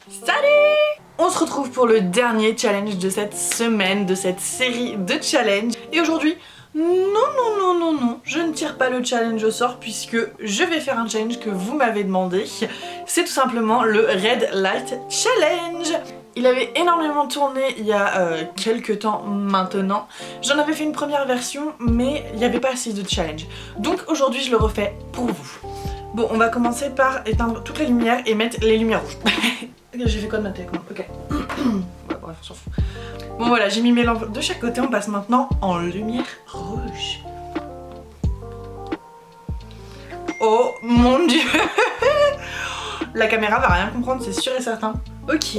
Salut! On se retrouve pour le dernier challenge de cette semaine, de cette série de challenges. Et aujourd'hui, non, je ne tire pas le challenge au sort puisque je vais faire un challenge que vous m'avez demandé. C'est tout simplement le Red Light Challenge. Il avait énormément tourné il y a quelques temps maintenant. J'en avais fait une première version, mais il n'y avait pas assez de challenge. Donc aujourd'hui, je le refais pour vous. Bon, on va commencer par éteindre toute la lumière et mettre les lumières rouges. J'ai fait quoi de ma télécommande? Ok. Ouais, bref, on s'en fout. Bon voilà, j'ai mis mes lampes de chaque côté, on passe maintenant en lumière rouge. Oh mon dieu. La caméra va rien comprendre, c'est sûr et certain. Ok.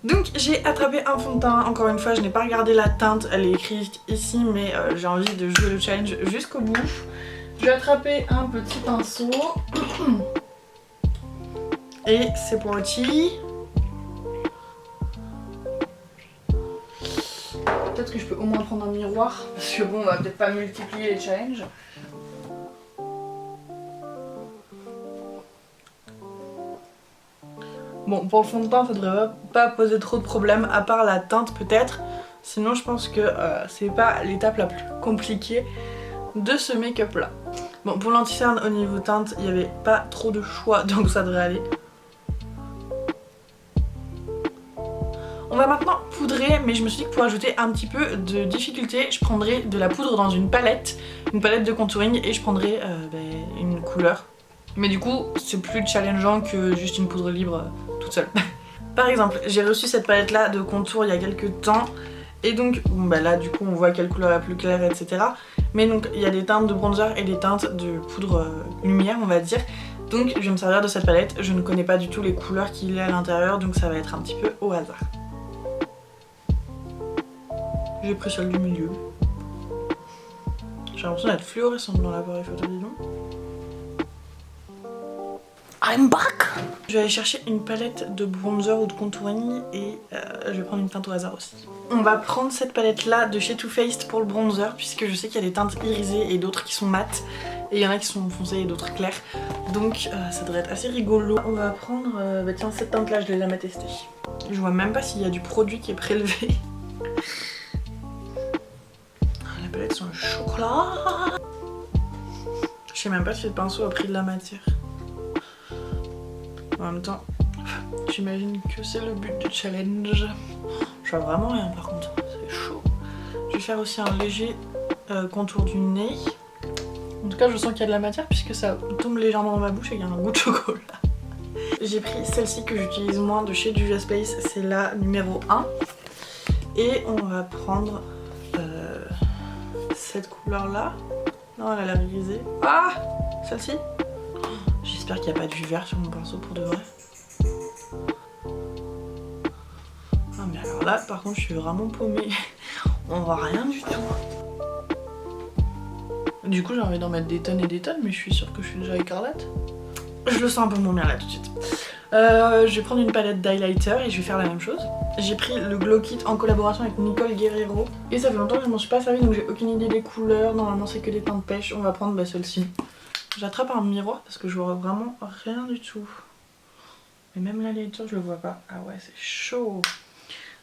Donc j'ai attrapé un fond de teint, encore une fois je n'ai pas regardé la teinte, elle est écrite ici mais j'ai envie de jouer le challenge jusqu'au bout. Je vais attraper un petit pinceau. Et c'est parti. Peut-être que je peux au moins prendre un miroir, parce que bon on va peut-être pas multiplier les challenges. Bon, pour le fond de teint, ça devrait pas poser trop de problèmes, à part la teinte peut-être. Sinon, je pense que c'est pas l'étape la plus compliquée de ce make-up là. Bon, pour l'anti-cerne, au niveau teinte, il n'y avait pas trop de choix, donc ça devrait aller. On va maintenant poudrer, mais je me suis dit que pour ajouter un petit peu de difficulté, je prendrai de la poudre dans une palette de contouring, et je prendrai une couleur. Mais du coup, c'est plus challengeant que juste une poudre libre toute seule. Par exemple, j'ai reçu cette palette là de contour il y a quelques temps, et donc bon, bah là du coup on voit quelle couleur la plus claire, etc. Mais donc il y a des teintes de bronzer et des teintes de poudre lumière, on va dire. Donc je vais me servir de cette palette, je ne connais pas du tout les couleurs qu'il y a à l'intérieur, donc ça va être un petit peu au hasard. J'ai pris celle du milieu. J'ai l'impression d'être fluorescente dans l'appareil photo, dis donc. I'm back! Je vais aller chercher une palette de bronzer ou de contouring et je vais prendre une teinte au hasard aussi. On va prendre cette palette là de chez Too Faced pour le bronzer, puisque je sais qu'il y a des teintes irisées et d'autres qui sont mates. Et il y en a qui sont foncées et d'autres claires. Donc ça devrait être assez rigolo. On va prendre, tiens, cette teinte là, je l'ai jamais testée. Je vois même pas s'il y a du produit qui est prélevé. La palette sent le chocolat. Je sais même pas si le pinceau a pris de la matière. En même temps, j'imagine que c'est le but du challenge. Je vois vraiment rien par contre, c'est chaud. Je vais faire aussi un léger contour du nez. En tout cas, je sens qu'il y a de la matière puisque ça tombe légèrement dans ma bouche et il y a un goût de chocolat. J'ai pris celle-ci que j'utilise moins de chez Juvia's Place, c'est la numéro 1. Et on va prendre cette couleur là. Non, elle a l'air grisée. Ah, celle-ci. J'espère qu'il n'y a pas du vert sur mon pinceau pour de vrai. Ah mais alors là par contre je suis vraiment paumée. On voit rien du tout. Du coup j'ai envie d'en mettre des tonnes et des tonnes, mais je suis sûre que je suis déjà écarlate. Je le sens un peu moins bien là tout de suite. Je vais prendre une palette d'highlighter et je vais faire la même chose. J'ai pris le Glow Kit en collaboration avec Nicole Guerrero. Et ça fait longtemps que je m'en suis pas servi, donc j'ai aucune idée des couleurs. Normalement c'est que des teintes pêche. On va prendre celle-ci. J'attrape un miroir parce que je vois vraiment rien du tout. Mais même l'highlighter je le vois pas. Ah ouais, c'est chaud.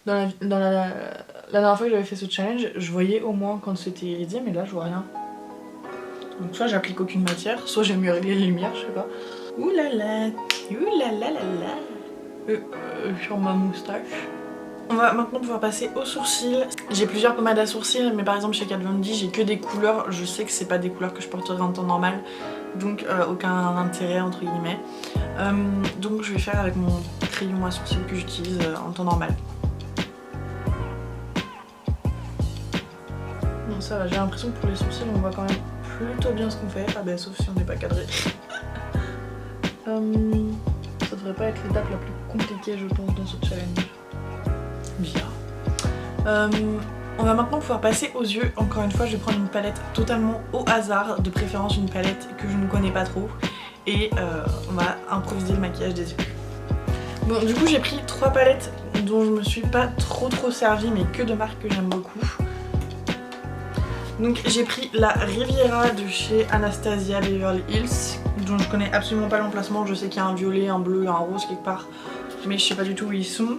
La dernière fois que j'avais fait ce challenge, je voyais au moins quand c'était irisé, mais là je vois rien. Donc soit j'applique aucune matière, soit j'ai mieux réglé les lumières, je sais pas. Ouh là là, ouh là là là là. Sur ma moustache. On va maintenant pouvoir passer aux sourcils. J'ai plusieurs pommades à sourcils, mais par exemple chez Kat Von D, j'ai que des couleurs. Je sais que c'est pas des couleurs que je porterai en temps normal, donc aucun intérêt entre guillemets. Donc je vais faire avec mon crayon à sourcils que j'utilise en temps normal. Bon ça va, j'ai l'impression que pour les sourcils on voit quand même plutôt bien ce qu'on fait. Ah ben sauf si on n'est pas cadré. Ça devrait pas être l'étape la plus compliquée je pense dans ce challenge. Bien. On va maintenant pouvoir passer aux yeux. Encore une fois, je vais prendre une palette totalement au hasard, de préférence une palette que je ne connais pas trop. Et on va improviser le maquillage des yeux. Bon, du coup, j'ai pris 3 palettes dont je me suis pas trop servie, mais que de marques que j'aime beaucoup. Donc j'ai pris la Riviera de chez Anastasia Beverly Hills, dont je connais absolument pas l'emplacement. Je sais qu'il y a un violet, un bleu, un rose quelque part mais je sais pas du tout où ils sont.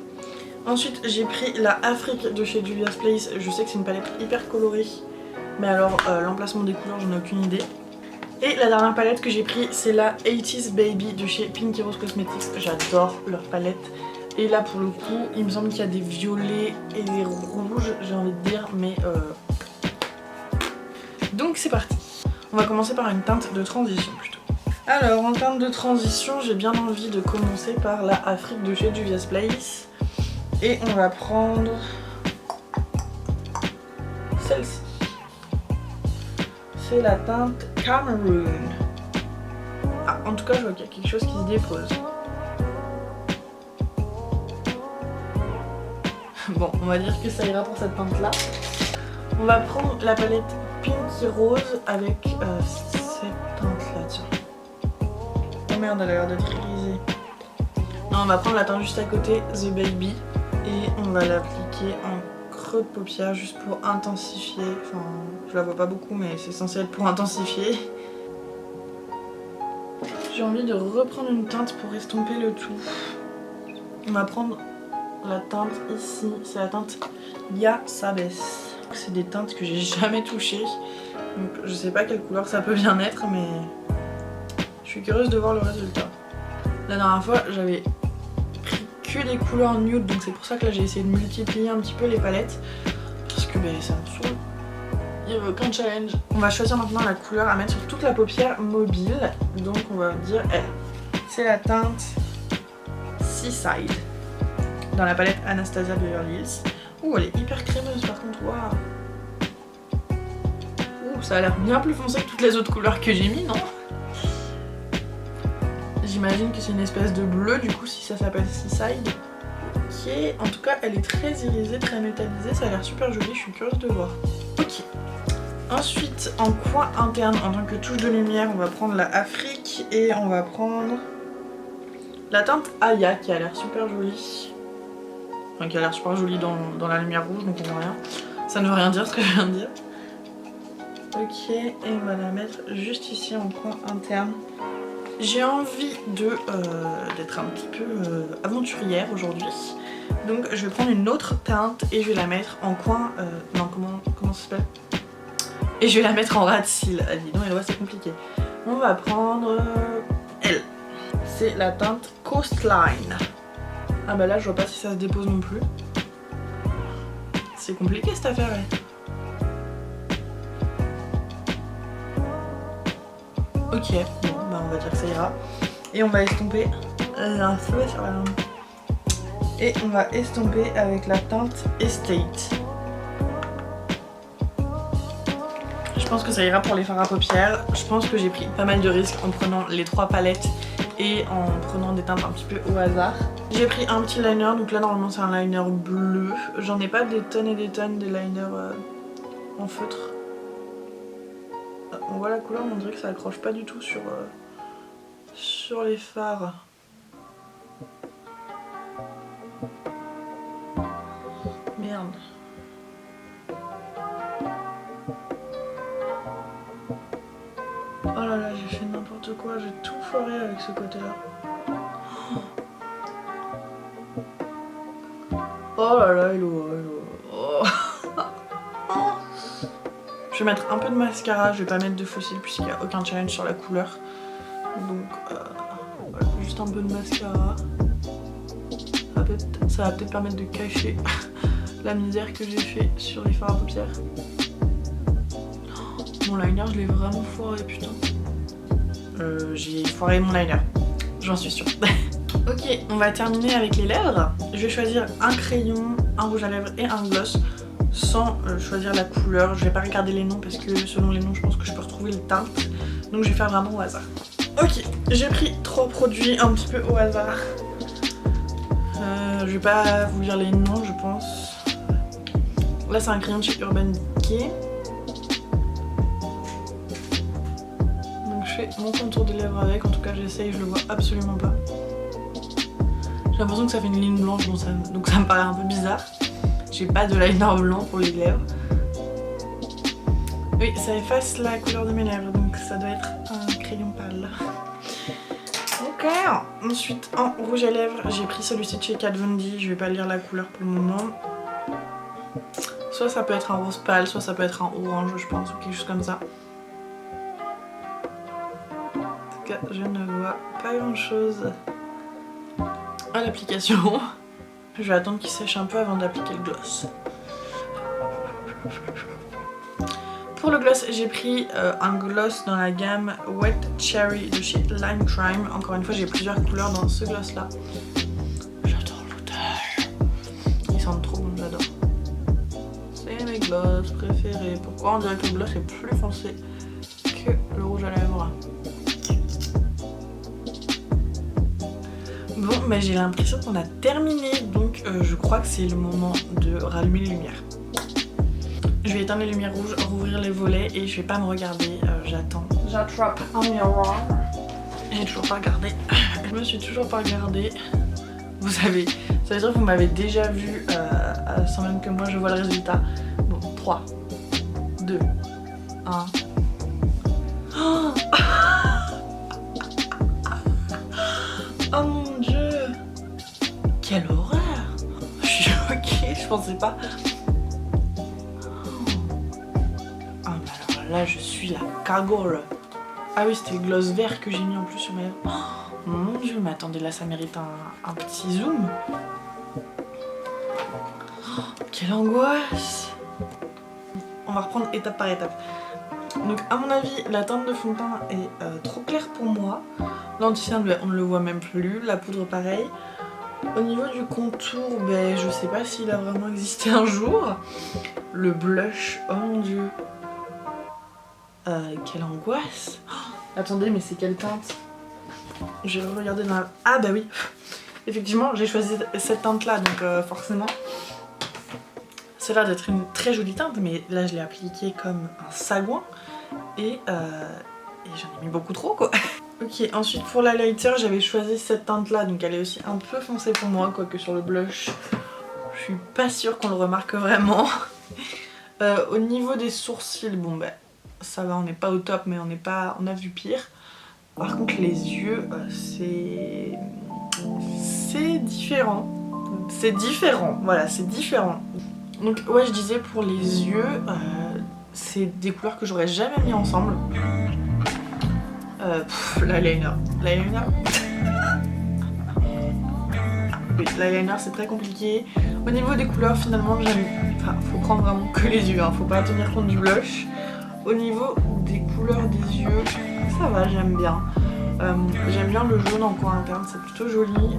Ensuite j'ai pris la Afrique de chez Juvia's Place. Je sais que c'est une palette hyper colorée, mais alors l'emplacement des couleurs j'en ai aucune idée. Et la dernière palette que j'ai pris c'est la 80s Baby de chez Pinky Rose Cosmetics. J'adore leur palette. Et là pour le coup il me semble qu'il y a des violets et des rouges j'ai envie de dire, mais donc c'est parti. On va commencer par une teinte de transition plutôt. Alors en teinte de transition j'ai bien envie de commencer par la Afrique de chez Juvia's Place. Et on va prendre celle-ci. C'est la teinte Cameroon. Ah, en tout cas, je vois qu'il y a quelque chose qui se dépose. Bon, on va dire que ça ira pour cette teinte-là. On va prendre la palette Pinky Rose avec cette teinte-là, tiens. Oh merde, elle a l'air d'être grisée. Non, on va prendre la teinte juste à côté, The Baby. Et on va l'appliquer en creux de paupière juste pour intensifier. Enfin, je la vois pas beaucoup, mais c'est censé être pour intensifier. J'ai envie de reprendre une teinte pour estomper le tout. On va prendre la teinte ici, c'est la teinte Ya Sabes. C'est des teintes que j'ai jamais touchées. Donc je sais pas quelle couleur ça peut bien être, mais je suis curieuse de voir le résultat. La dernière fois, j'avais que des couleurs nude, donc c'est pour ça que là j'ai essayé de multiplier un petit peu les palettes parce que ça me saoule. Il n'y a aucun challenge. On va choisir maintenant la couleur à mettre sur toute la paupière mobile, donc on va dire elle. C'est la teinte Seaside dans la palette Anastasia Beverly Hills. Ouh, elle est hyper crémeuse par contre, waouh. Ouh, ça a l'air bien plus foncé que toutes les autres couleurs que j'ai mis, non? J'imagine que c'est une espèce de bleu du coup si ça s'appelle Seaside. Ok, en tout cas elle est très irisée, très métallisée, ça a l'air super joli, je suis curieuse de voir. Ok. Ensuite en coin interne, en tant que touche de lumière, on va prendre la Afrique et on va prendre la teinte Aya qui a l'air super jolie. Enfin qui a l'air super jolie dans la lumière rouge, donc on voit rien. Ça ne veut rien dire ce que je viens de dire. Ok, et on va la mettre juste ici en coin interne. J'ai envie d'être un petit peu aventurière aujourd'hui, donc je vais prendre une autre teinte et je vais la mettre en coin, non comment ça s'appelle, et je vais la mettre en ras de cils. Ah dis donc, c'est compliqué. On va prendre elle, c'est la teinte Coastline. Ah bah là je vois pas si ça se dépose non plus, c'est compliqué cette affaire là. Ok, bon bah on va dire que ça ira. Et on va estomper un feu sur la langue. Et on va estomper avec la teinte Estate. Je pense que ça ira pour les fards à paupières. Je pense que j'ai pris pas mal de risques en prenant les 3 palettes et en prenant des teintes un petit peu au hasard. J'ai pris un petit liner, donc là normalement c'est un liner bleu. J'en ai pas des tonnes et des tonnes de liners en feutre. On voit la couleur, mais on dirait que ça accroche pas du tout sur les fards. Merde. Oh là là, j'ai fait n'importe quoi, j'ai tout foiré avec ce côté-là. Oh là là, hello. Oh. Je vais mettre un peu de mascara, je vais pas mettre de fossile puisqu'il n'y a aucun challenge sur la couleur. Donc voilà, juste un peu de mascara. Ça va peut-être permettre de cacher la misère que j'ai fait sur les fards à paupières. Mon liner, je l'ai vraiment foiré, putain. J'ai foiré mon liner, j'en suis sûre. Ok, on va terminer avec les lèvres. Je vais choisir un crayon, un rouge à lèvres et un gloss sans choisir la couleur. Je vais pas regarder les noms parce que selon les noms je pense que je peux retrouver les teintes. Donc je vais faire vraiment au hasard. Ok, j'ai pris 3 produits un petit peu au hasard. Je vais pas vous lire les noms je pense. Là c'est un crayon de chez Urban Decay. Donc je fais mon contour des lèvres avec, en tout cas j'essaye, je le vois absolument pas. J'ai l'impression que ça fait une ligne blanche donc ça me paraît un peu bizarre. J'ai pas de liner blanc pour les lèvres. Oui, ça efface la couleur de mes lèvres, donc ça doit être un crayon pâle. Ok, ensuite en rouge à lèvres, j'ai pris celui-ci de chez Kat Von D. Je vais pas lire la couleur pour le moment. Soit ça peut être un rose pâle, soit ça peut être un orange, je pense, ou quelque chose comme ça. En tout cas, je ne vois pas grand chose à l'application. Je vais attendre qu'il sèche un peu avant d'appliquer le gloss. Pour le gloss, j'ai pris un gloss dans la gamme Wet Cherry de chez Lime Crime. Encore une fois, j'ai plusieurs couleurs dans ce gloss là. J'adore l'odeur. Ils sentent trop bon, j'adore. C'est mes gloss préférés. Pourquoi on dirait que le gloss est plus foncé que le rouge à lèvres? Bon, mais j'ai l'impression qu'on a terminé, donc je crois que c'est le moment de rallumer les lumières. Je vais éteindre les lumières rouges, rouvrir les volets et je vais pas me regarder, j'attends. J'attrape un miroir. J'ai toujours pas regardé. Je me suis toujours pas regardée. Vous savez, ça veut dire que vous m'avez déjà vu sans même que moi je vois le résultat. Bon, 3, 2, 1. Oh, oh mon dieu! Quelle horreur! Je suis choquée, je pensais pas. Là, je suis la cagole. Ah oui, c'était le gloss vert que j'ai mis en plus sur mes lèvres. Oh, mon dieu, mais attendez, là, ça mérite un petit zoom. Oh, quelle angoisse! On va reprendre étape par étape. Donc, à mon avis, la teinte de fond de teint est trop claire pour moi. L'anti-cerne, on ne le voit même plus. La poudre, pareil. Au niveau du contour, ben, je sais pas s'il a vraiment existé un jour. Le blush, oh mon dieu. Quelle angoisse! Oh, attendez, mais c'est quelle teinte? Je vais regarder dans la... Ah bah oui! Effectivement, j'ai choisi cette teinte-là, donc forcément... Ça a l'air d'être une très jolie teinte, mais là je l'ai appliquée comme un sagouin. Et j'en ai mis beaucoup trop, quoi. Ok, ensuite pour l'highlighter, j'avais choisi cette teinte-là, donc elle est aussi un peu foncée pour moi, quoique sur le blush, je suis pas sûre qu'on le remarque vraiment. Au niveau des sourcils, bon bah... ça va, on n'est pas au top, mais on a vu pire. Par contre, les yeux, c'est différent. C'est différent, voilà, c'est différent. Donc, ouais, je disais pour les yeux, c'est des couleurs que j'aurais jamais mis ensemble. L'eyeliner. L'eyeliner. Oui, l'eyeliner, c'est très compliqué. Au niveau des couleurs, finalement, j'aime. Enfin, faut prendre vraiment que les yeux, hein, faut pas tenir compte du blush. Au niveau des couleurs des yeux, ça va, j'aime bien. J'aime bien le jaune en coin interne, c'est plutôt joli.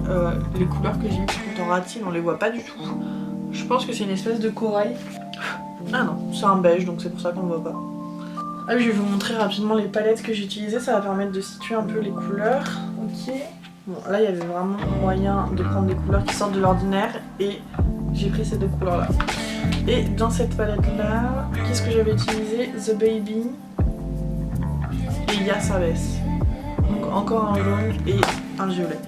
Les couleurs que j'ai mis en ratine, on les voit pas du tout. Je pense que c'est une espèce de corail. Ah non, c'est un beige, donc c'est pour ça qu'on le voit pas. Ah oui, je vais vous montrer rapidement les palettes que j'ai utilisées, ça va permettre de situer un peu les couleurs. Ok. Bon, là il y avait vraiment moyen de prendre des couleurs qui sortent de l'ordinaire et j'ai pris ces deux couleurs là. Et dans cette palette là, qu'est-ce que j'avais utilisé? The Baby et Yas Aves. Donc encore un jaune et un violet.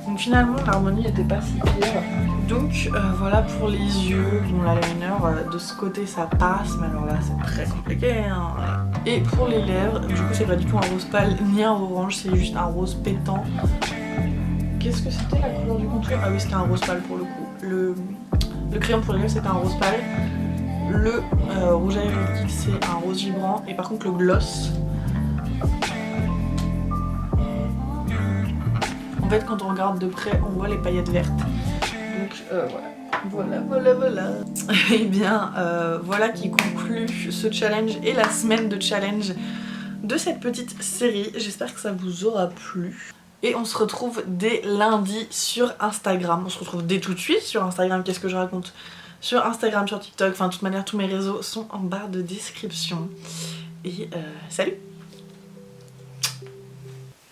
Donc finalement l'harmonie n'était pas si pire. Donc voilà pour les yeux. Bon, l'eyeliner de ce côté ça passe, mais alors là c'est très compliqué, hein. Et pour les lèvres, du coup c'est pas du tout un rose pâle ni un orange, c'est juste un rose pétant. Qu'est-ce que c'était la couleur du contour? Ah oui, c'était un rose pâle pour le coup. Le crayon pour les lèvres c'était un rose pâle. Le rouge à lèvres liquide c'est un rose vibrant. Et par contre le gloss, en fait quand on regarde de près on voit les paillettes vertes. Donc voilà. Et bien voilà qui conclut ce challenge et la semaine de challenge de cette petite série. J'espère que ça vous aura plu. Et on se retrouve dès lundi sur Instagram. On se retrouve dès tout de suite sur Instagram. Qu'est-ce que je raconte? Sur Instagram, sur TikTok, enfin de toute manière tous mes réseaux sont en barre de description. Et salut!